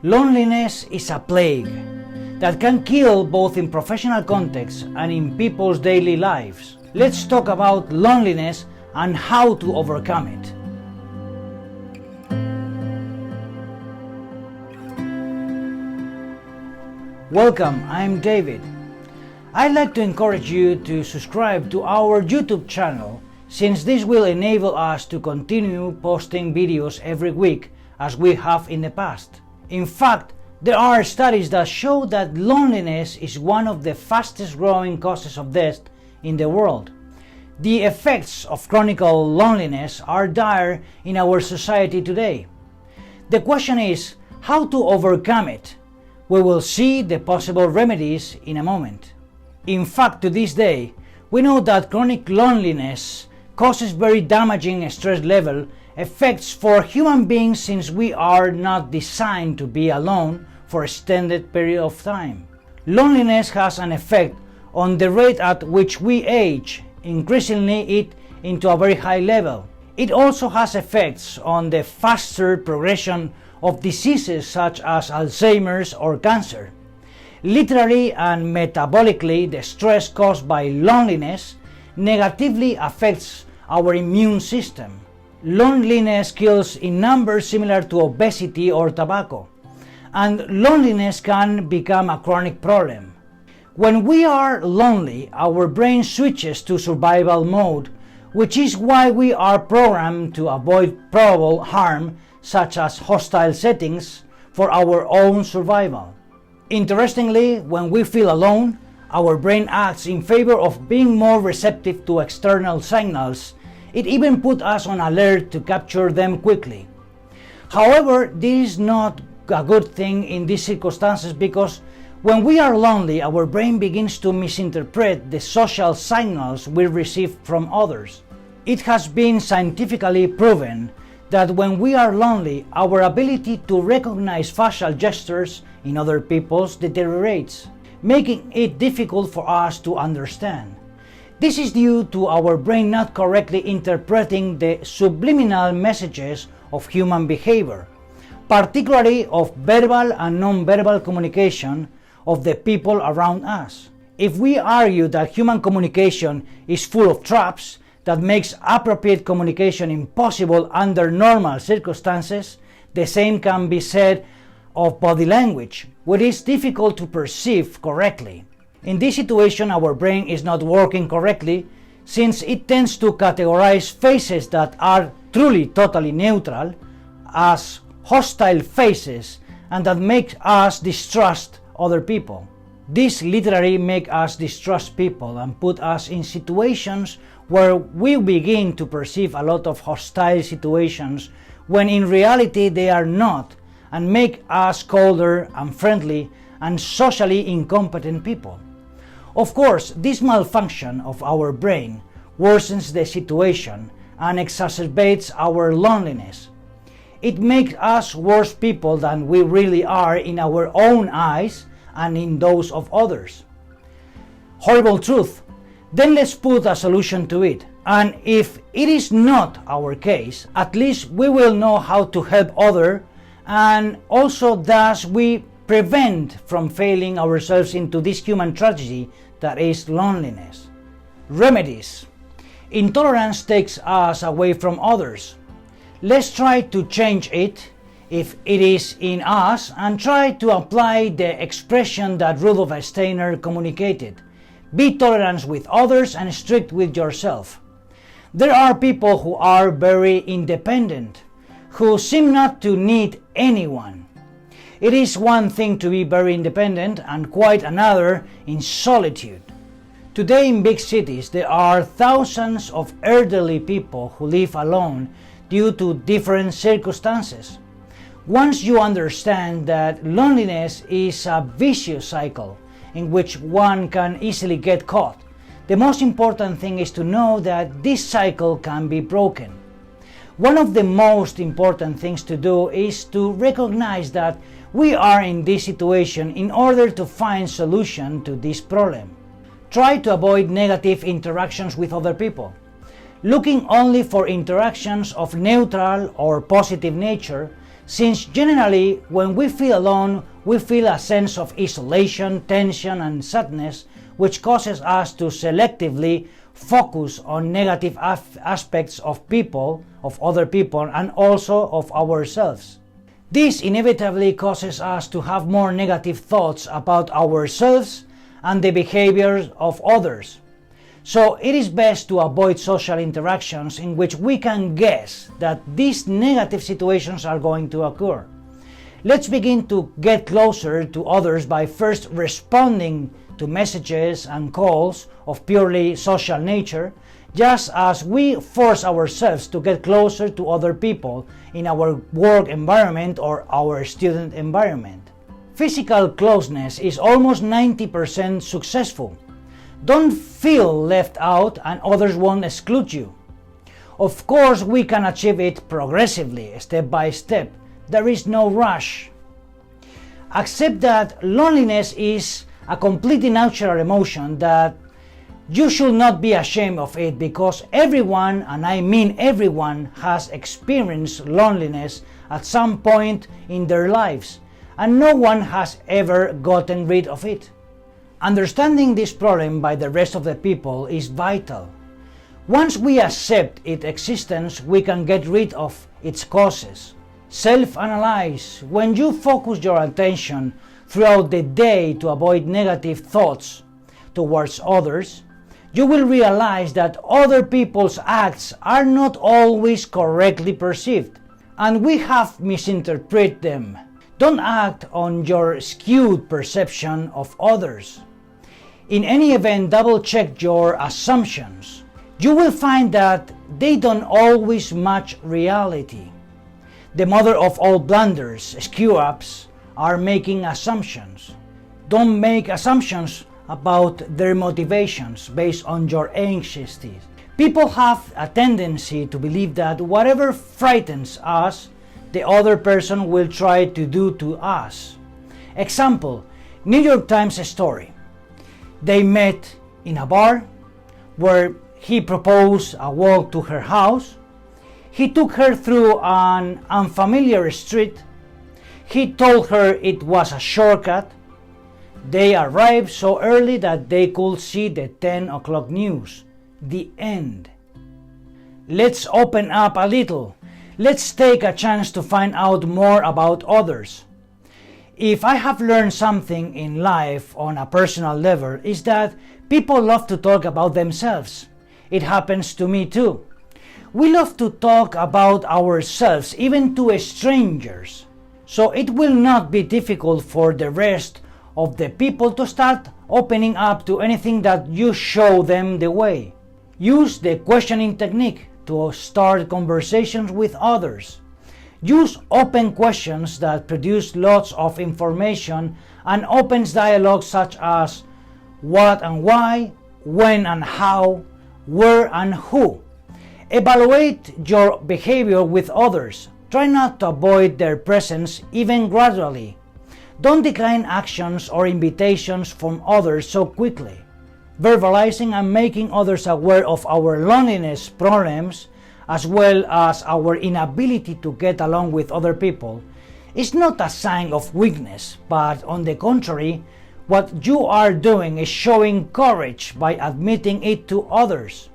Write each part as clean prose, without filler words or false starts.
Loneliness is a plague that can kill both in professional contexts and in people's daily lives. Let's talk about loneliness and how to overcome it. Welcome, I'm David. I'd like to encourage you to subscribe to our YouTube channel, since this will enable us to continue posting videos every week as we have in the past. In fact, there are studies that show that loneliness is one of the fastest growing causes of death in the world. The effects of chronic loneliness are dire in our society today. The question is how to overcome it. We will see the possible remedies in a moment. In fact, to this day, we know that chronic loneliness causes very damaging stress level effects for human beings, since we are not designed to be alone for extended period of time. Loneliness has an effect on the rate at which we age, increasing it into a very high level. It also has effects on the faster progression of diseases such as Alzheimer's or cancer. Literally and metabolically, the stress caused by loneliness negatively affects our immune system. Loneliness kills in numbers similar to obesity or tobacco, and loneliness can become a chronic problem. When we are lonely, our brain switches to survival mode, which is why we are programmed to avoid probable harm, such as hostile settings, for our own survival. Interestingly, when we feel alone, our brain acts in favor of being more receptive to external signals. It even puts us on alert to capture them quickly. However, this is not a good thing in these circumstances, because when we are lonely, our brain begins to misinterpret the social signals we receive from others. It has been scientifically proven that when we are lonely, our ability to recognize facial gestures in other people deteriorates, making it difficult for us to understand. This is due to our brain not correctly interpreting the subliminal messages of human behavior, particularly of verbal and non-verbal communication of the people around us. If we argue that human communication is full of traps that makes appropriate communication impossible under normal circumstances, the same can be said of body language, which is difficult to perceive correctly. In this situation, our brain is not working correctly, since it tends to categorize faces that are truly totally neutral as hostile faces, and that make us distrust other people. This literally makes us distrust people and put us in situations where we begin to perceive a lot of hostile situations when in reality they are not, and make us colder, unfriendly, and socially incompetent people. Of course, this malfunction of our brain worsens the situation and exacerbates our loneliness. It makes us worse people than we really are in our own eyes and in those of others. Horrible truth. Then let's put a solution to it. And if it is not our case, at least we will know how to help others, and also thus we prevent from failing ourselves into this human tragedy that is loneliness. Remedies. Intolerance takes us away from others. Let's try to change it if it is in us, and try to apply the expression that Rudolf Steiner communicated. Be tolerant with others and strict with yourself. There are people who are very independent, who seem not to need anyone. It is one thing to be very independent and quite another in solitude. Today in big cities there are thousands of elderly people who live alone due to different circumstances. Once you understand that loneliness is a vicious cycle in which one can easily get caught, the most important thing is to know that this cycle can be broken. One of the most important things to do is to recognize that we are in this situation in order to find solution to this problem. Try to avoid negative interactions with other people. Looking only for interactions of neutral or positive nature since generally when we feel alone, we feel a sense of isolation, tension, and sadness, which causes us to selectively focus on negative aspects of people, of other people, and also of ourselves. This inevitably causes us to have more negative thoughts about ourselves and the behaviors of others. So it is best to avoid social interactions in which we can guess that these negative situations are going to occur. Let's begin to get closer to others by first responding to messages and calls of purely social nature, just as we force ourselves to get closer to other people in our work environment or our student environment. Physical closeness is almost 90% successful. Don't feel left out and others won't exclude you. Of course, we can achieve it progressively, step by step. There is no rush. Accept that loneliness is a completely natural emotion, that you should not be ashamed of it, because everyone, and I mean everyone, has experienced loneliness at some point in their lives, and no one has ever gotten rid of it. Understanding this problem by the rest of the people is vital. Once we accept its existence, we can get rid of its causes. Self-analyze. When you focus your attention throughout the day to avoid negative thoughts towards others, you will realize that other people's acts are not always correctly perceived, and we have misinterpreted them. Don't act on your skewed perception of others. In any event, double-check your assumptions. You will find that they don't always match reality. The mother of all blunders, screw-ups, are making assumptions. Don't make assumptions about their motivations based on your anxieties. People have a tendency to believe that whatever frightens us, the other person will try to do to us. Example, New York Times story. They met in a bar where he proposed a walk to her house. He took her through an unfamiliar street. He told her it was a shortcut. They arrived so early that they could see the 10 o'clock news. The end. Let's open up a little. Let's take a chance to find out more about others. If I have learned something in life on a personal level, is that people love to talk about themselves. It happens to me too. We love to talk about ourselves, even to strangers. So it will not be difficult for the rest of the people to start opening up to anything that you show them the way. Use the questioning technique to start conversations with others. Use open questions that produce lots of information and opens dialogue such as what and why, when and how, where and who. Evaluate your behavior with others. Try not to avoid their presence even gradually. Don't decline actions or invitations from others so quickly. Verbalizing and making others aware of our loneliness problems, as well as our inability to get along with other people, is not a sign of weakness, but on the contrary, what you are doing is showing courage by admitting it to others.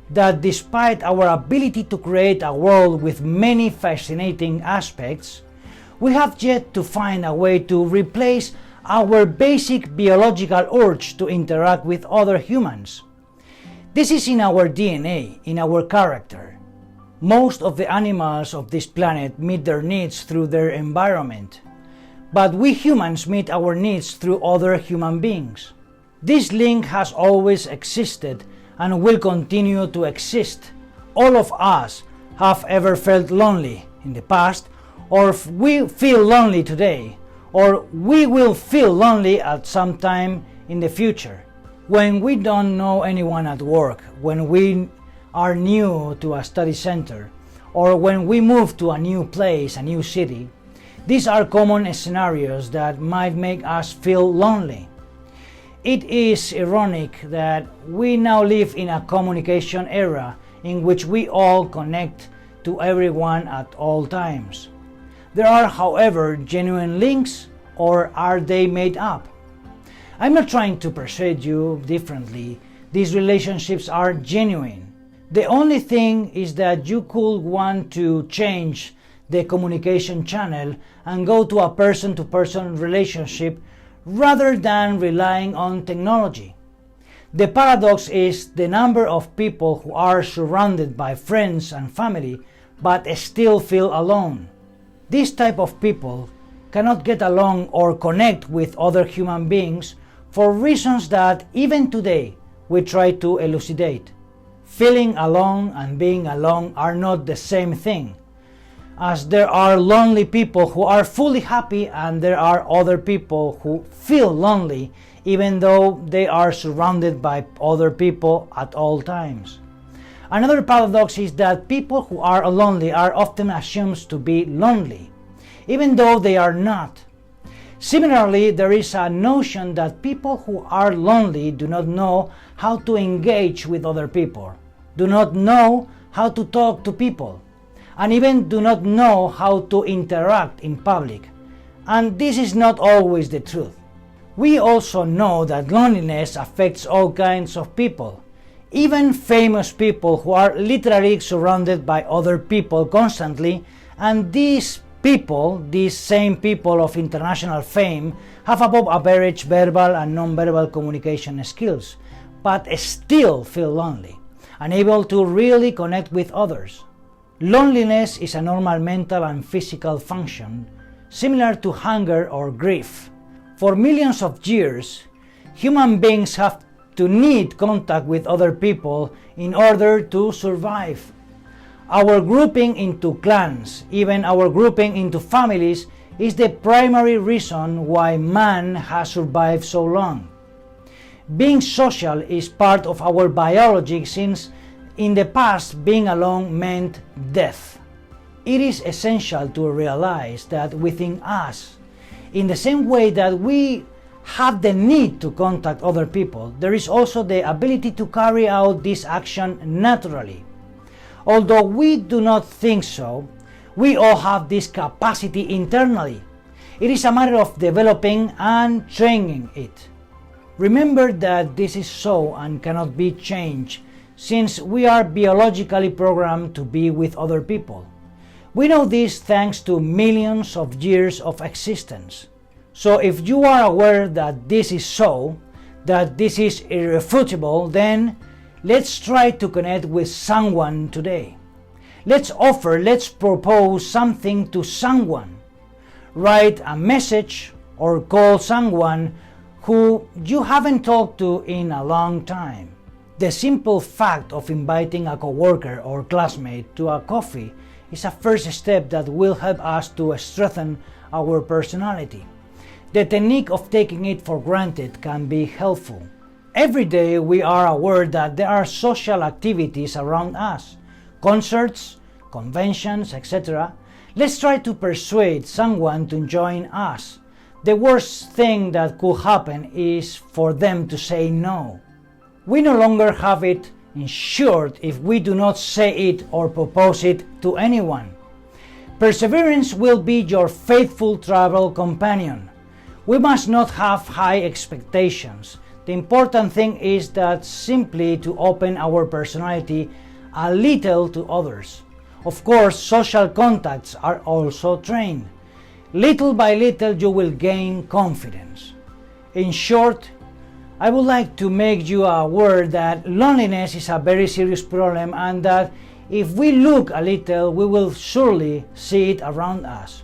That despite our ability to create a world with many fascinating aspects, we have yet to find a way to replace our basic biological urge to interact with other humans. This is in our DNA, in our character. Most of the animals of this planet meet their needs through their environment, but we humans meet our needs through other human beings. This link has always existed and will continue to exist. All of us have ever felt lonely in the past, or we feel lonely today, or we will feel lonely at some time in the future. When we don't know anyone at work, when we are new to a study center, or when we move to a new place, a new city, these are common scenarios that might make us feel lonely. It is ironic that we now live in a communication era in which we all connect to everyone at all times. There are, however, genuine links, or are they made up? I'm not trying to persuade you differently. These relationships are genuine. The only thing is that you could want to change the communication channel and go to a person-to-person relationship rather than relying on technology. The paradox is the number of people who are surrounded by friends and family but still feel alone. This type of people cannot get along or connect with other human beings for reasons that even today we try to elucidate. Feeling alone and being alone are not the same thing, as there are lonely people who are fully happy and there are other people who feel lonely even though they are surrounded by other people at all times. Another paradox is that people who are lonely are often assumed to be lonely, even though they are not. Similarly, there is a notion that people who are lonely do not know how to engage with other people, do not know how to talk to people, and even do not know how to interact in public. And this is not always the truth. We also know that loneliness affects all kinds of people, even famous people who are literally surrounded by other people constantly, and these people, these same people of international fame, have above average verbal and non-verbal communication skills, but still feel lonely, unable to really connect with others. Loneliness is a normal mental and physical function, similar to hunger or grief. For millions of years, human beings have to need contact with other people in order to survive. Our grouping into clans, even our grouping into families, is the primary reason why man has survived so long. Being social is part of our biology, since in the past being alone meant death. It is essential to realize that within us, in the same way that we have the need to contact other people, there is also the ability to carry out this action naturally. Although we do not think so, we all have this capacity internally. It is a matter of developing and training it. Remember that this is so and cannot be changed, since we are biologically programmed to be with other people. We know this thanks to millions of years of existence. So if you are aware that this is so, that this is irrefutable, then let's try to connect with someone today. Let's propose something to someone. Write a message or call someone who you haven't talked to in a long time. The simple fact of inviting a coworker or classmate to a coffee is a first step that will help us to strengthen our personality. The technique of taking it for granted can be helpful. Every day we are aware that there are social activities around us, concerts, conventions, etc. Let's try to persuade someone to join us. The worst thing that could happen is for them to say no. We no longer have it ensured if we do not say it or propose it to anyone. Perseverance will be your faithful travel companion. We must not have high expectations. The important thing is that simply to open our personality a little to others. Of course, social contacts are also trained. Little by little you will gain confidence. In short, I would like to make you aware that loneliness is a very serious problem, and that if we look a little, we will surely see it around us.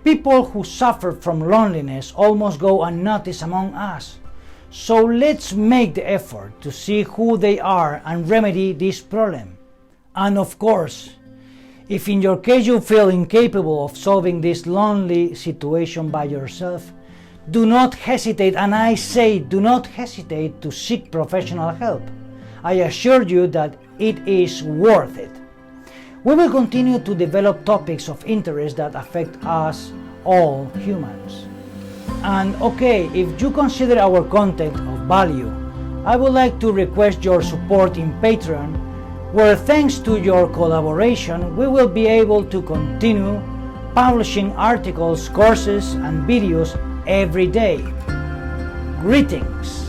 People who suffer from loneliness almost go unnoticed among us. So let's make the effort to see who they are and remedy this problem. And of course, if in your case you feel incapable of solving this lonely situation by yourself, do not hesitate, and I say do not hesitate to seek professional help. I assure you that it is worth it. We will continue to develop topics of interest that affect us all humans. And okay, if you consider our content of value, I would like to request your support in Patreon, where thanks to your collaboration we will be able to continue publishing articles, courses, and videos every day. Greetings!